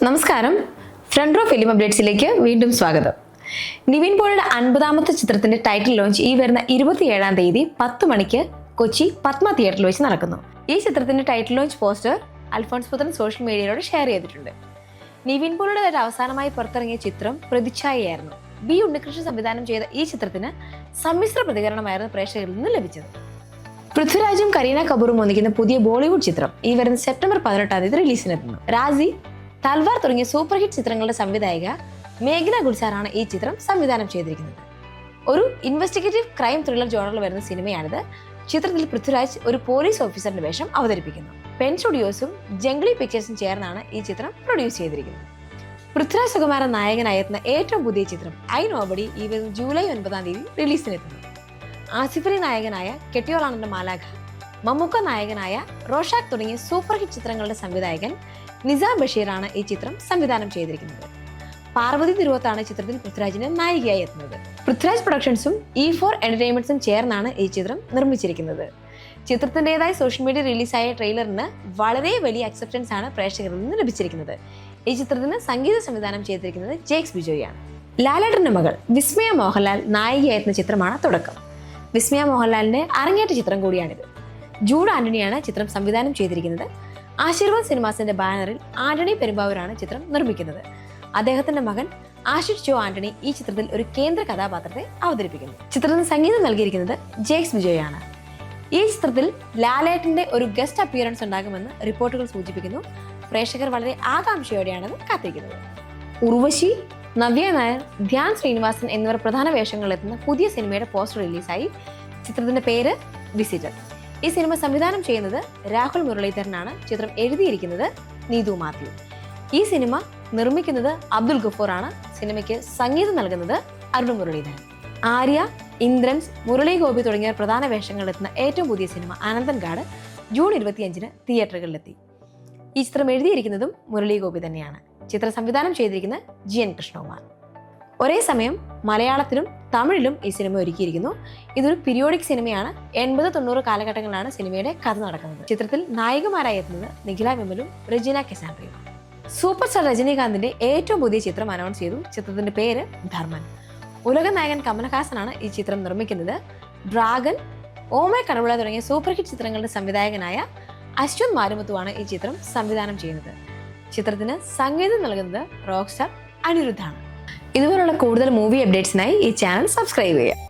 നമസ്കാരം, front raw film അപ്ഡേറ്റ്സിലേക്ക് വീണ്ടും സ്വാഗതം. നിവിൻ പോളിയുടെ 50ാമത്തെ ചിത്രത്തിന്റെ ടൈറ്റിൽ ലോഞ്ച് ഈ വരുന്ന 27-ാം തീയതി 10 മണിക്ക് കൊച്ചി പത്മ തിയേറ്ററിൽ വെച്ച് നടക്കുന്നു. ഈ ചിത്രത്തിന്റെ ടൈറ്റിൽ ലോഞ്ച് പോസ്റ്റർ അൽഫോൺസ് പുത്രൻ സോഷ്യൽ മീഡിയയിലൂടെ ഷെയർ ചെയ്തിട്ടുണ്ട്. നിവിൻ പോളിയുടെ അവസാനമായി പുറത്തിറങ്ങിയ ചിത്രം പ്രതിച്ഛായയായിരുന്നു. ബി ഉണ്ണികൃഷ്ണൻ സംവിധാനം ചെയ്ത ഈ ചിത്രത്തിന് സമ്മിശ്ര പ്രതികരണമായിരുന്നു പ്രേക്ഷകരിൽ നിന്ന് ലഭിച്ചത്. പൃഥ്വിരാജും കരീന കപൂറും ഒന്നിക്കുന്ന പുതിയ ബോളിവുഡ് ചിത്രം ഈ വരുന്ന സെപ്റ്റംബർ 18-ാം തീയതി റിലീസിനെത്തുന്നു. രാസി, തൽവാർ തുടങ്ങിയ സൂപ്പർ ഹിറ്റ് ചിത്രങ്ങളുടെ സംവിധായിക മേഘ്ന ഗുൽസാറാണ് ഈ ചിത്രം സംവിധാനം ചെയ്തിരിക്കുന്നത്. ഒരു ഇൻവെസ്റ്റിഗേറ്റീവ് ക്രൈം ത്രില്ലർ ജോണറിൽ വരുന്ന സിനിമയാണിത്. ചിത്രത്തിൽ പൃഥ്വിരാജ് ഒരു പോലീസ് ഓഫീസറിന്റെ വേഷം അവതരിപ്പിക്കുന്നു. പെൻ സ്റ്റുഡിയോസും ജംഗ്ലി പിക്ചേഴ്സും ചേർന്നാണ് ഈ ചിത്രം പ്രൊഡ്യൂസ് ചെയ്തിരിക്കുന്നത്. പൃഥ്വിരാജ് സുകുമാരൻ നായകനായി എത്തുന്ന ഏറ്റവും പുതിയ ചിത്രം ഐ നോബഡി ഈ വരുന്ന ജൂലൈ 9-ാം തീയതി റിലീസിനെത്തുന്നു. ആസിഫ് അലി നായകനായ കെട്ടിയോളാണെന്റെ മാലാഖ, മമ്മൂക്ക നായകനായ റോഷാക്ക് തുടങ്ങിയ സൂപ്പർ ഹിറ്റ് ചിത്രങ്ങളുടെ സംവിധായകൻ നിസാം ബഷീറാണ് ഈ ചിത്രം സംവിധാനം ചെയ്തിരിക്കുന്നത്. പാർവതി തിരുവത്താണ് ചിത്രത്തിൽ പൃഥ്വിരാജിന് നായികയായി എത്തുന്നത്. പൃഥ്വിരാജ് പ്രൊഡക്ഷൻസും E4 എന്റർടൈൻമെന്റ്സും ചേർന്നാണ് ഈ ചിത്രം നിർമ്മിച്ചിരിക്കുന്നത്. ചിത്രത്തിൻ്റെതായി സോഷ്യൽ മീഡിയ റിലീസായ ട്രെയിലറിന് വളരെ വലിയ അക്സെപ്റ്റൻസ് ആണ് പ്രേക്ഷകരിൽ നിന്ന് ലഭിച്ചിരിക്കുന്നത്. ഈ ചിത്രത്തിന് സംഗീത സംവിധാനം ചെയ്തിരിക്കുന്നത് ജേക്സ് ബിജോയാണ്. ലാലേട്ടന്റെ മകൾ വിസ്മയ മോഹൻലാൽ നായികയായിരുന്ന ചിത്രമാണ് തുടക്കം. വിസ്മയ മോഹൻലാലിന്റെ അരങ്ങേറ്റ ചിത്രം കൂടിയാണിത്. ജൂഡ് ആന്റണിയാണ് ചിത്രം സംവിധാനം ചെയ്തിരിക്കുന്നത്. ആശീർവാദ് സിനിമാസിന്റെ ബാനറിൽ ആന്റണി പെരുമ്പാവൂരാണ് ചിത്രം നിർമ്മിക്കുന്നത്. അദ്ദേഹത്തിന്റെ മകൻ ആശിഷ് ജോ ആന്റണി ഈ ചിത്രത്തിൽ ഒരു കേന്ദ്ര കഥാപാത്രത്തെ അവതരിപ്പിക്കുന്നു. ചിത്രത്തിന് സംഗീതം നൽകിയിരിക്കുന്നത് ജേക്സ് ബിജോയാണ്. ഈ ചിത്രത്തിൽ ലാലേട്ടന്റെ ഒരു ഗസ്റ്റ് അപ്പിയറൻസ് ഉണ്ടാകുമെന്ന് റിപ്പോർട്ടുകൾ സൂചിപ്പിക്കുന്നു. പ്രേക്ഷകർ വളരെ ആകാംക്ഷയോടെയാണ് കാത്തിരിക്കുന്നത്. ഉർവശി, നവ്യ നായർ, ധ്യാൻ ശ്രീനിവാസൻ എന്നിവർ പ്രധാന വേഷങ്ങളിലെത്തുന്ന പുതിയ സിനിമയുടെ പോസ്റ്റർ റിലീസായി. ചിത്രത്തിന്റെ പേര് വിസിറ്റർ. ഈ സിനിമ സംവിധാനം ചെയ്യുന്നത് രാഹുൽ മുരളീധരനാണ്. ചിത്രം എഴുതിയിരിക്കുന്നത് നീതു മാത്യു. ഈ സിനിമ നിർമ്മിക്കുന്നത് അബ്ദുൽ ഗഫൂർ ആണ്. സിനിമയ്ക്ക് സംഗീതം നൽകുന്നത് അരുൺ മുരളീധരൻ. ആര്യ, ഇന്ദ്രൻസ്, മുരളി ഗോപി തുടങ്ങിയവർ പ്രധാന വേഷങ്ങളിലെത്തുന്ന ഏറ്റവും പുതിയ സിനിമ അനന്തൻകാട് ജൂൺ 25-ന് തിയേറ്ററുകളിലെത്തി. ഈ ചിത്രം എഴുതിയിരിക്കുന്നതും മുരളി ഗോപി തന്നെയാണ്. ചിത്രം സംവിധാനം ചെയ്തിരിക്കുന്നത് GN കൃഷ്ണകുമാർ. ഒരേ സമയം മലയാളത്തിലും തമിഴിലും ഈ സിനിമ ഒരുക്കിയിരിക്കുന്നു. ഇതൊരു പീരിയോഡിക് സിനിമയാണ്. 80-90 കാലഘട്ടങ്ങളിലാണ് സിനിമയുടെ കഥ നടക്കുന്നത്. ചിത്രത്തിൽ നായികമാരായി എത്തുന്നത് നിഖില വിമലും റെജിന കെസാൻഡ്രയും. സൂപ്പർ സ്റ്റാർ രജനീകാന്തിന്റെ ഏറ്റവും പുതിയ ചിത്രം അനൗൺസ് ചെയ്തു. ചിത്രത്തിന്റെ പേര് ധർമ്മൻ. ഉലക നായകൻ കമൽഹാസനാണ് ഈ ചിത്രം നിർമ്മിക്കുന്നത്. ഡ്രാഗൻ, ഓമൈ കടവുള തുടങ്ങിയ സൂപ്പർ ഹിറ്റ് ചിത്രങ്ങളുടെ സംവിധായകനായ അശ്വന്ത് മാരുമുത്തുവാണ് ഈ ചിത്രം സംവിധാനം ചെയ്യുന്നത്. ചിത്രത്തിന് സംഗീതം നൽകുന്നത് റോക്ക് സ്റ്റാർ അനിരുദ്ധാണ്. ഇതുപോലുള്ള കൂടുതൽ മൂവി അപ്ഡേറ്റ്സിനായി ഈ ചാനൽ സബ്സ്ക്രൈബ് ചെയ്യുക.